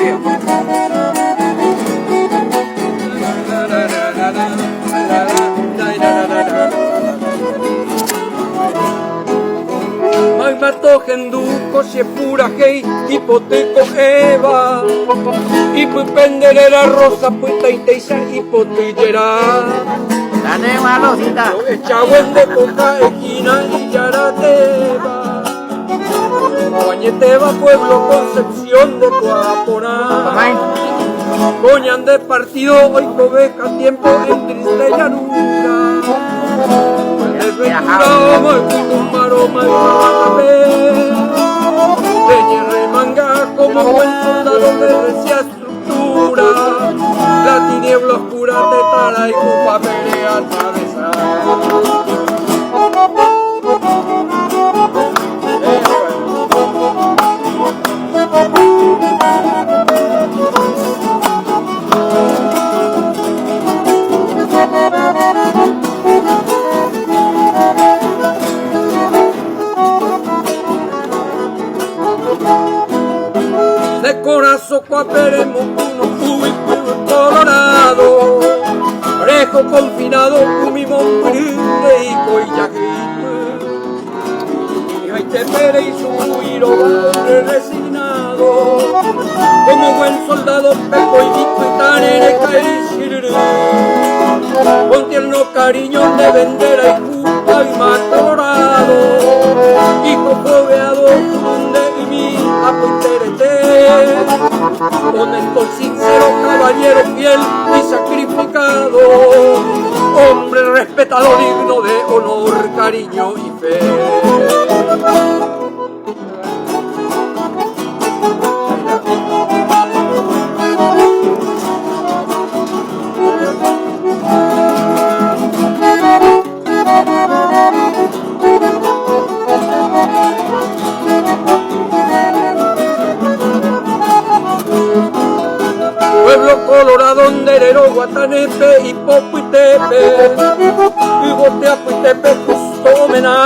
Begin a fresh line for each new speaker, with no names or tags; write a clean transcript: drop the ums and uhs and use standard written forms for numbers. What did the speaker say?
bien.
Mato genduco si es pura hey, hipoteco Eva, y pues pendere la rosa, pues taiteisa hipotillera.
Dale, malosita.
Echagüen de coca, esquina y yarateba. Guañeteba, pueblo, Concepción de Coaporá. Coñan de partido, hoy cobeja tiempo en triste llanura. Desventurado, el maroma y mamapé. Leñe remanga como buen soldado de recia estructura. La tiniebla oscura te tala y cupa pelea atravesar. De corazón cuaperemos uno colorado, parejo confinado con mi mombrille y coyaquito. Y ahí te pere y su huiro hombre resignado, como buen soldado peco y dico y tan erecaísirú. Con tierno cariño de bandera y cupa y mar colorado, hijo fogueado de mi apunterete. Honesto, sincero, caballero fiel y sacrificado, hombre respetado, digno de honor, cariño y fe. Pueblo colorado, nderero, guatanepe y popuitepe, y goteapuitepe, justo homenaje.